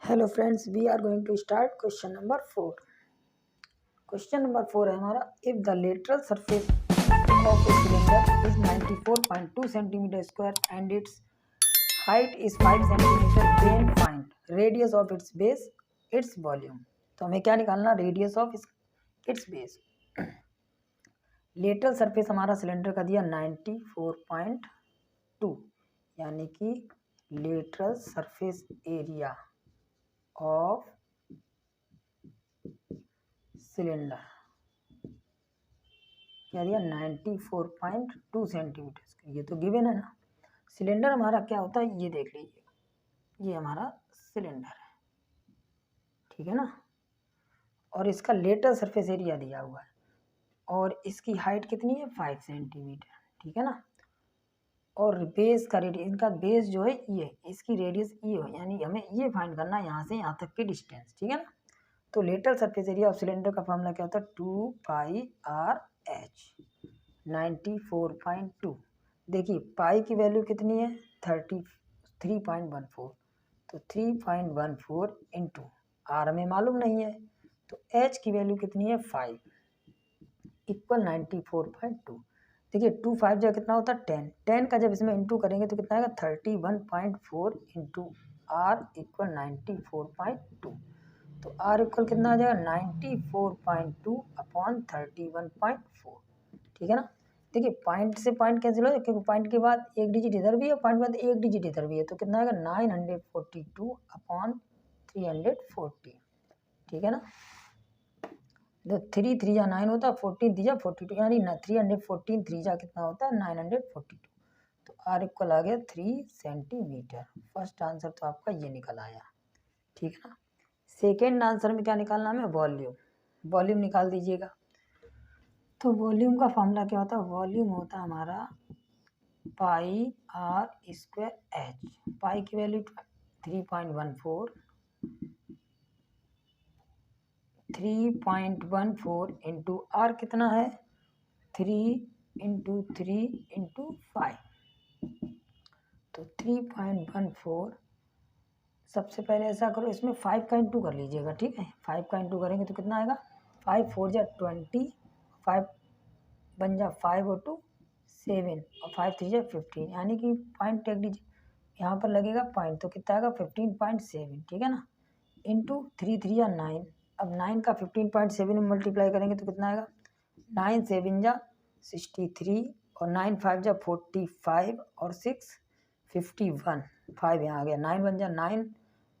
Hello friends, we are going to start question number 4। Question number 4 है हमारा, if the lateral surface of a cylinder is 94.2 centimetre square and its height is 5 centimetre, then find radius of its base, its volume. तो हमें क्या निकालना, radius of its base. Lateral surface हमारा cylinder का दिया 94.2, यानी कि lateral surface area of cylinder क्या दिया 94.2 सेंटीमीटर। ये तो गिवन है ना। सिलेंडर हमारा क्या होता है ये देख लीजिए, ये हमारा सिलेंडर है, ठीक है ना। और इसका लेटरल सरफेस एरिया दिया हुआ है और इसकी हाइट कितनी है 5 सेंटीमीटर, ठीक है ना। और बेस का रेडियस, इनका बेस जो है ये, इसकी रेडियस ये हो, यानी हमें ये फाइंड करना है यहाँ से यहाँ तक की डिस्टेंस, ठीक है ना। तो lateral surface area of cylinder का फॉर्मूला क्या होता है, 2πr/h 94.2। देखिए पाई की वैल्यू कितनी है 3.14, तो 3.14 इंटू आर हमें मालूम नहीं है, तो एच की वैल्यू कितनी है 5 इक्वल 94.2। देखिए 2 5 जो कितना होता है 10, 10 का जब इसमें इंटू करेंगे तो कितना आएगा 31.4 इंटू आर इक्वल 94.2। तो आर इक्वल कितना आ जाएगा 94.2 अपॉन 31.4, ठीक है ना। देखिए पॉइंट से पॉइंट कैंसिल हो जाए क्योंकि पॉइंट के बाद एक डिजिट इधर भी है, पॉइंट के बाद एक डिजिट इधर भी है, तो कितना आएगा 942 अपॉन 340, ठीक है ना। तो 3 3 जा 9 होता है, 14 3 जा 42, यानी 314 3 जा कितना होता है 942। तो आर इक्वल आ गया 3 सेंटीमीटर। फर्स्ट आंसर तो आपका ये निकल आया, ठीक है ना। सेकेंड आंसर में क्या निकालना हमें, वॉल्यूम। वॉल्यूम निकाल दीजिएगा। तो वॉल्यूम का फॉर्मूला क्या होता है, वॉल्यूम होता है हमारा पाई आर स्क्वायर एच। पाई की वैल्यू 3.14, 3.14 इंटू आर कितना है 3 इंटू 3 इंटू 5, तो 3.14। सबसे पहले ऐसा करो, इसमें 5 का इंटू कर लीजिएगा, ठीक है। 5 का इंटू करेंगे तो कितना आएगा 5 4 जा 20, 5 बन जा 5 और 2 7 और 5 3 जा 15, यानी कि पॉइंट टेक लीजिए, यहाँ पर लगेगा पॉइंट, तो कितना आएगा 15.7, ठीक है ना। इंटू 3 3 जा 9, अब 9 का 15.7 में मल्टीप्लाई करेंगे तो कितना आएगा 9 7 जा 63 और 9 5 जा 45 और 6 51, 5 यहाँ आ गया, 9 बन जा 9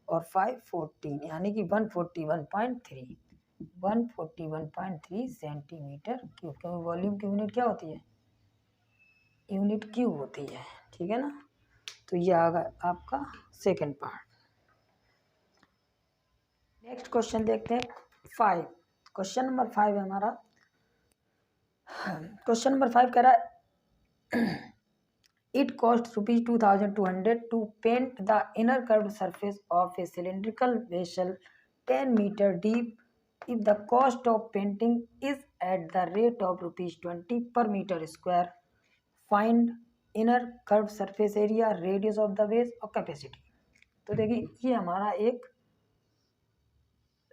और 5 14, यानी कि 141.3 सेंटीमीटर क्यूब। क्योंकि वॉल्यूम की यूनिट क्या होती है, यूनिट क्यूब होती है, ठीक है ना। तो ये आ गया आपका सेकेंड पार्ट। नेक्स्ट क्वेश्चन देखते हैं 5। क्वेश्चन नंबर 5 है हमारा। क्वेश्चन नंबर 5 कह रहा है It costs ₹2,200 to paint the inner curved surface of a cylindrical vessel 10 meter deep. If the cost of painting is at the rate of ₹20 per meter square, find inner curved surface area, radius of the base और capacity। तो देखिए ये हमारा एक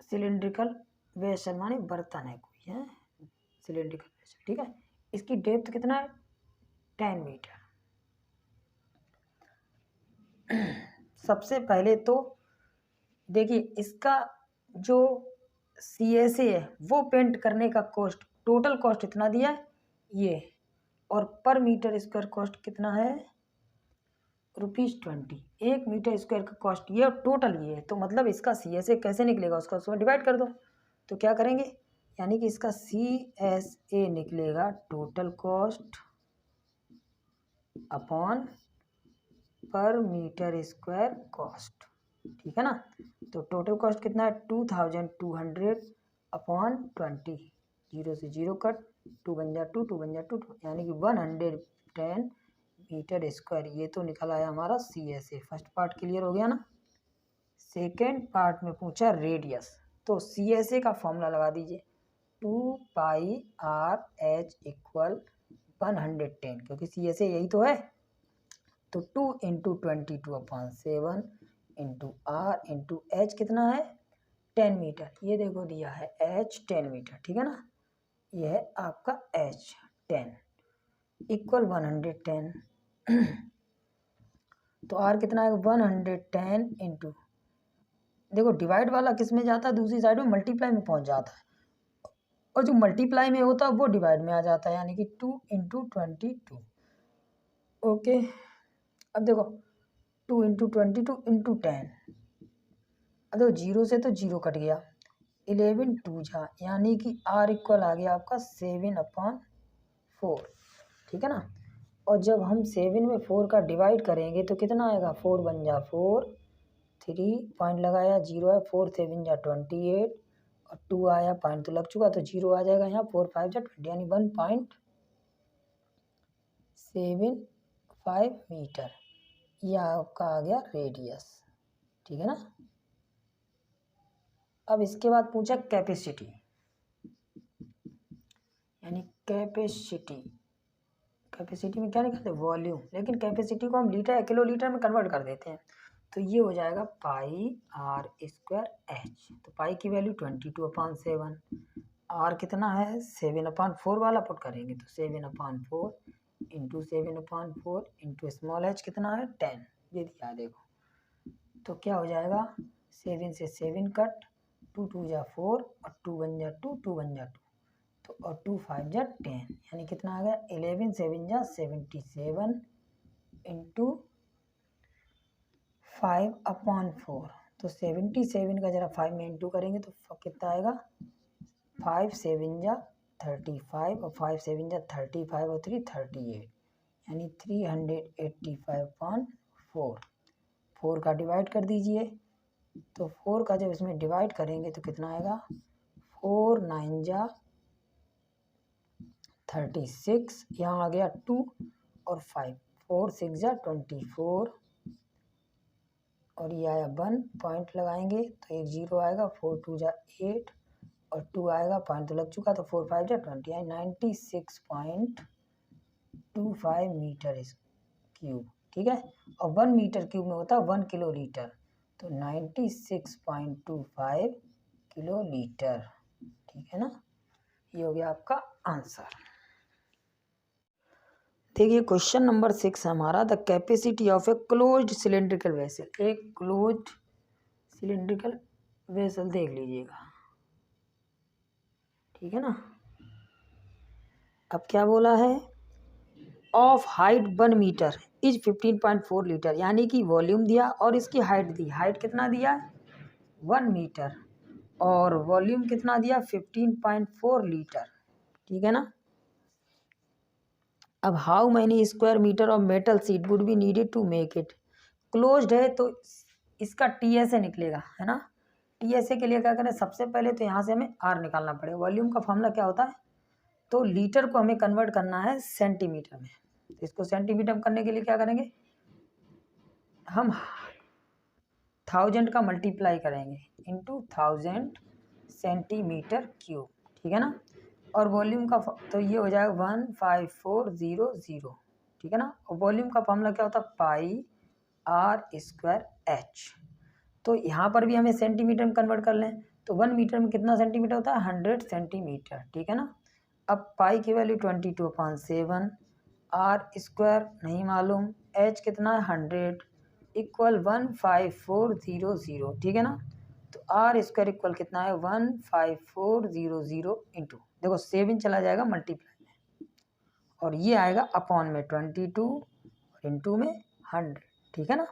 cylindrical vessel माने बर्तन है कोई है, सिलिंड्रिकल वेसल, ठीक है। इसकी डेप्थ कितना है 10 मीटर। सबसे पहले तो देखिए इसका जो CSA है वो पेंट करने का कॉस्ट, टोटल कॉस्ट इतना दिया है ये, और पर मीटर स्क्वायर कॉस्ट कितना है ₹20। 1 मीटर स्क्वायर का कॉस्ट ये और टोटल ये है, तो मतलब इसका CSA कैसे निकलेगा, उसका उसमें डिवाइड कर दो। तो क्या करेंगे, यानी कि इसका CSA निकलेगा टोटल कॉस्ट अपॉन पर मीटर स्क्वायर कॉस्ट, ठीक है ना। तो टोटल कॉस्ट कितना है 2200 अपॉन 20, 0 से 0 कट, 2 बन जा 2, 2 बन जा 2, यानी कि 110 मीटर स्क्वायर। ये तो निकल आया हमारा CSA। फर्स्ट पार्ट क्लियर हो गया ना। सेकेंड पार्ट में पूछा रेडियस, तो CSA का फॉर्मूला लगा दीजिए 2πr/h इक्वल 110, क्योंकि CSA यही तो है। तो 2 into 22 upon 7 into R into H कितना है 10 मीटर, ये देखो दिया है एच 10 मीटर, ठीक है ना, ये है आपका एच 10 इक्वल 110 तो आर कितना है 110 इंटू, देखो डिवाइड वाला किस में जाता है दूसरी साइड में मल्टीप्लाई में पहुंच जाता है, और जो मल्टीप्लाई में होता है वो डिवाइड में आ जाता है, यानी कि 2 इंटू 22। ओके, अब देखो 2 इंटू 22 इंटू 10, अब देखो जीरो से तो जीरो कट गया, 11 टू जा, यानी कि आर इक्वल आ गया आपका 7/4, ठीक है ना। और जब हम 7 में 4 का डिवाइड करेंगे तो कितना आएगा 4 बन जा 4, 3 पॉइंट लगाया, जीरो है, 4 7 जा 28 और 2 आया, पॉइंट तो लग चुका तो जीरो आ जाएगा यहाँ, 4 5 जा 20, यानी 1.75 मीटर, यह आपका आ गया रेडियस, ठीक है ना। अब इसके बाद पूछा कैपेसिटी, यानी कैपेसिटी में क्या निकालते हैं वॉल्यूम, लेकिन कैपेसिटी को हम लीटर या किलो लीटर में कन्वर्ट कर देते हैं, तो ये हो जाएगा पाई आर स्क्वायर एच, तो पाई की वैल्यू 22/7, आर कितना है 7/4 वाला पुट करेंगे तो 7/4 इंटू 7/4 इंटू स्मॉल एच कितना है 10, ये दिया है देखो, तो क्या हो जाएगा 7 से 7 कट, 2 2 जा 4 और 2 1 जा 2, 2 1 जा 2, तो और 2 5 जा 10, यानी कितना आ गया 11 7 जा 77 इंटू 5/4, तो 77 का जरा 5 में इंटू करेंगे तो कितना आएगा 5 7 जा 35 और 5 7 जा 35 और 3 38, यानी 385/4, 4 का डिवाइड कर दीजिए, तो 4 का जब इसमें डिवाइड करेंगे तो कितना आएगा 4 9 जा 36, यहाँ आ गया 2 और 5, 4 6 जा 24 और ये आया 1, पॉइंट लगाएंगे तो एक जीरो आएगा, 4 2 जा 8 और 2 आएगा, पॉइंट तो लग चुका तो 4 5 जा 20, यानी 96.25 मीटर क्यूब, ठीक है। और 1 मीटर क्यूब में होता है 1 किलो लीटर, तो 96.25 किलो लीटर, ठीक है ना, ये हो गया आपका आंसर। देखिए क्वेश्चन नंबर 6 हमारा, the capacity of a closed cylindrical vessel, एक क्लोज्ड सिलेंड्रिकल वेसल देख लीजिएगा, ठीक है ना। अब क्या बोला है, of height 1 metre is 15.4 litre, यानी कि वॉल्यूम दिया और इसकी हाइट दी, हाइट कितना दिया 1 मीटर और वॉल्यूम कितना दिया 15.4 लीटर, ठीक है ना। अब how many square metre of metal sheet would be needed to make it, closed है तो इसका टीएसए निकलेगा, है ना। टीएसए के लिए क्या करें, सबसे पहले तो यहाँ से हमें आर निकालना पड़ेगा, वॉल्यूम का फॉर्मूला क्या होता है, तो लीटर को हमें कन्वर्ट करना है सेंटीमीटर में, तो इसको सेंटीमीटर करने के लिए क्या करेंगे, हम 1000 का मल्टीप्लाई करेंगे इंटू 1000 सेंटीमीटर क्यूब, ठीक है ना। और वॉल्यूम का तो ये हो जाएगा 15400, ठीक है ना। और वॉल्यूम का फॉर्मूला क्या होता है पाई आर स्क्वायर एच, तो यहाँ पर भी हमें सेंटीमीटर में कन्वर्ट कर लें, तो 1 मीटर में कितना सेंटीमीटर होता है 100 सेंटीमीटर, ठीक है ना। अब पाई की वैल्यू 22/7, आर स्क्वायर नहीं मालूम, एच कितना है 100 इक्वल 15400, ठीक है ना। तो आर स्क्वायर इक्वल कितना है 15400 इंटू, देखो 7 चला जाएगा मल्टीप्लाई में और ये आएगा अपॉन में 22 इंटू में 100, ठीक है ना।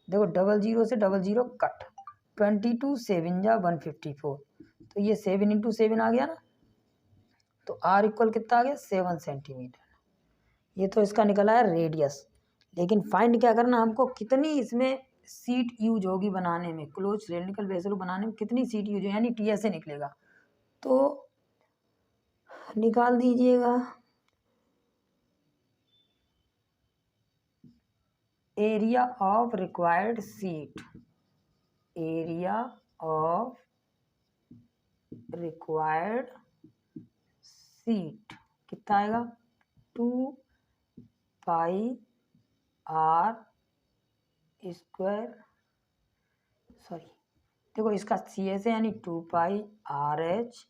देखो 00 से 00 कट, 22 7 जा 154, तो ये 7 इंटू 7 आ गया ना, तो आर इक्वल कितना आ गया 7 सेंटीमीटर, ये तो इसका निकला है रेडियस। लेकिन फाइंड क्या करना हमको, कितनी इसमें सीट यूज होगी बनाने में, क्लोज सिलेंड्रिकल वेसल बनाने में कितनी सीट यूज है, यानी टीएसए निकलेगा, तो निकाल दीजिएगा, area of required seat, area of required seat कितना आएगा 2 पाई आर स्क्वायर सॉरी देखो इसका सी एस है यानी 2 pi r h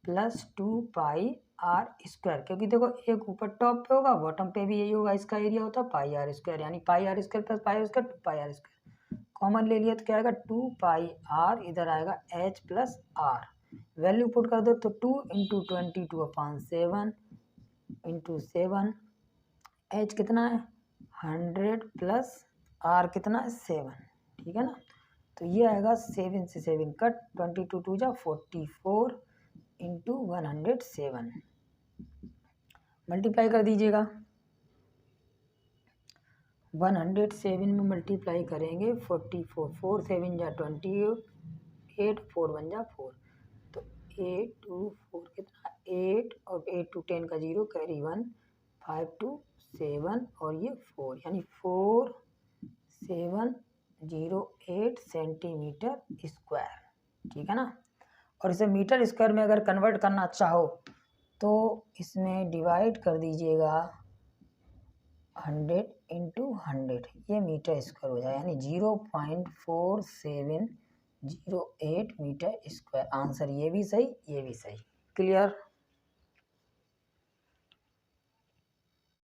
plus 2 pi r square, क्योंकि देखो एक ऊपर टॉप पे होगा बॉटम पे भी यही होगा, इसका एरिया होता है पाई आर स्क्वायर, यानी pi r square plus pi r square 2 pi r square. Common ले लिया तो क्या आएगा 2 पाई आर, इधर आएगा H plus R, value put कर दो तो 2 इंटू 22/7 इंटू 7, एच कितना है 100 प्लस आर कितना है 7, ठीक है ना। तो ये आएगा 7 से 7 कट, 22 2 जा 44 इंटू 107, मल्टीप्लाई कर दीजिएगा। 107 में मल्टीप्लाई करेंगे 44, 4 7 जा 28, 4 1 जा 4, तो 8 2 4 कितना 8 और 8 टू 10 का 0 कैरी 1, 5 2 7 और ये 4, यानी 4708 सेंटीमीटर स्क्वायर, ठीक है ना। और इसे मीटर स्क्वायर में अगर कन्वर्ट करना चाहो तो इसमें डिवाइड कर दीजिएगा 100 इंटू 100, ये मीटर स्क्वायर हो जाए, यानी 0.4708 मीटर स्क्वायर। आंसर ये भी सही ये भी सही। क्लियर।